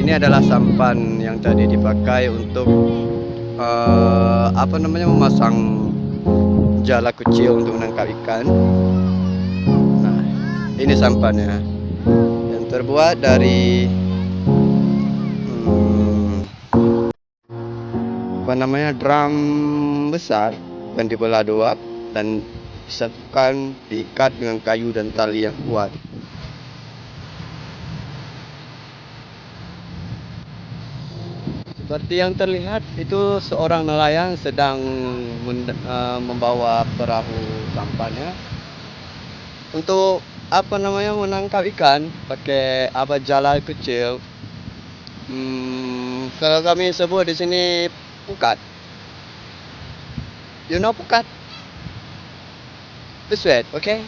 Ini adalah sampan yang tadi dipakai untuk memasang jala kecil untuk menangkap ikan. Nah, ini sampannya yang terbuat dari drum besar yang dibelah dua dan disatukan, diikat dengan kayu dan tali yang kuat. Seperti yang terlihat itu seorang nelayan sedang membawa perahu sampannya untuk menangkap ikan pakai jala kecil. Kalau kami sebut di sini pukat. You know pukat? This way, okay?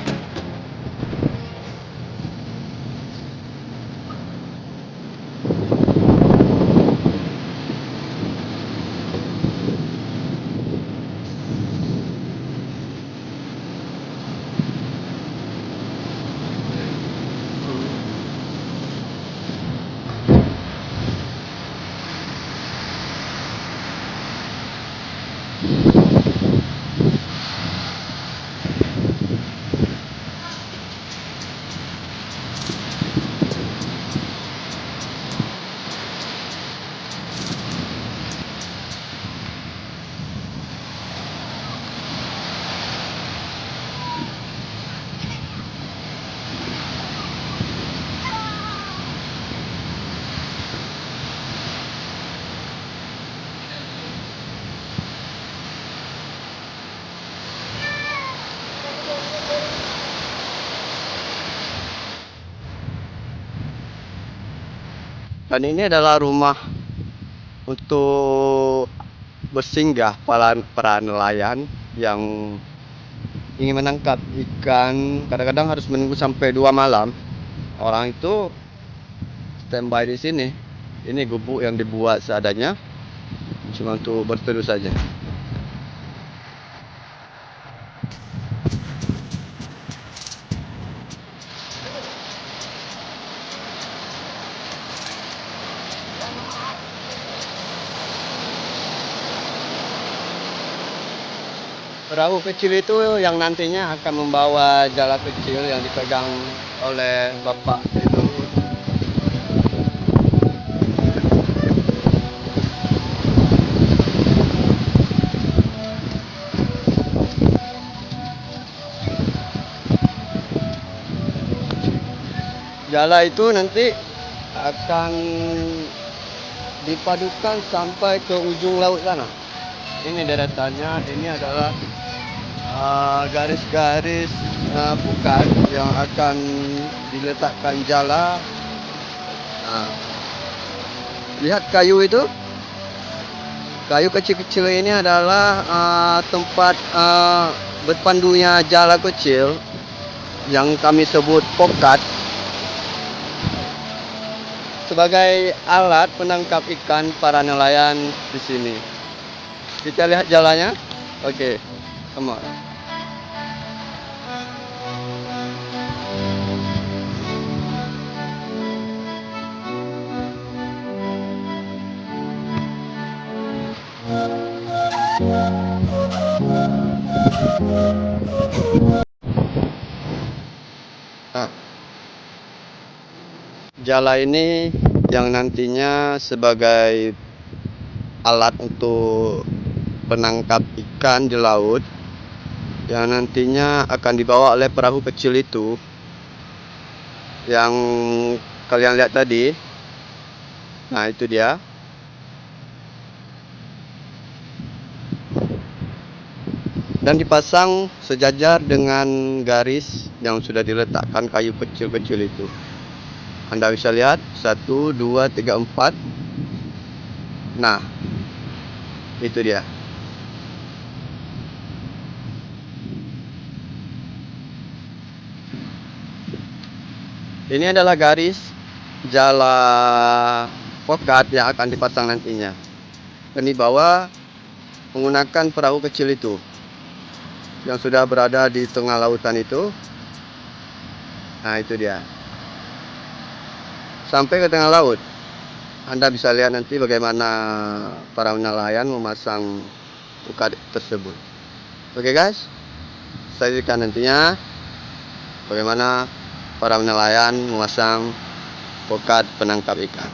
Dan ini adalah rumah untuk bersinggah para nelayan yang ingin menangkap ikan. Kadang-kadang harus menunggu sampai 2 malam. Orang itu standby di sini. Ini gubuk yang dibuat seadanya, cuma untuk berteduh saja. Perahu kecil itu yang nantinya akan membawa jala kecil yang dipegang oleh bapak itu. Jala itu nanti akan dipadukan sampai ke ujung laut sana. Ini deretannya, ini adalah garis-garis pukat yang akan diletakkan jala. Lihat kayu itu, kayu kecil-kecil ini adalah tempat berpandunya jala kecil yang kami sebut pokat, sebagai alat penangkap ikan para nelayan di sini. Kita lihat jalannya. Oke, come on. Nah, jala ini yang nantinya sebagai alat untuk penangkap ikan di laut, yang nantinya akan dibawa oleh perahu kecil itu yang kalian lihat tadi. Nah, itu dia. Dan dipasang sejajar dengan garis yang sudah diletakkan kayu kecil-kecil itu. Anda bisa lihat 1, 2, 3, 4. Nah, itu dia. Ini adalah garis jala pokat yang akan dipasang nantinya. Dan dibawa menggunakan perahu kecil itu yang sudah berada di tengah lautan itu. Nah, itu dia. Sampai ke tengah laut. Anda bisa lihat nanti bagaimana para nelayan memasang ukat tersebut. Oke guys, saksikan nantinya bagaimana para nelayan memasang ukat penangkap ikan.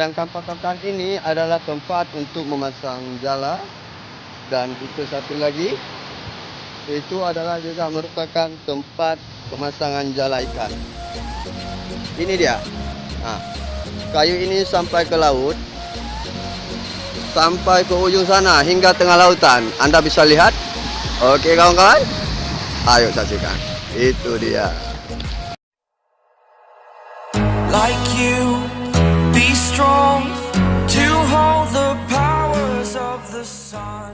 Dan kampak-kampak ini adalah tempat untuk memasang jala, dan itu satu lagi itu adalah juga merupakan tempat pemasangan jala ikan. Ini dia. Nah, kayu ini sampai ke laut, sampai ke ujung sana hingga tengah lautan. Anda bisa lihat. Oke kawan-kawan, ayo saksikan. Itu dia. Like you, be strong to hold the powers of the sun.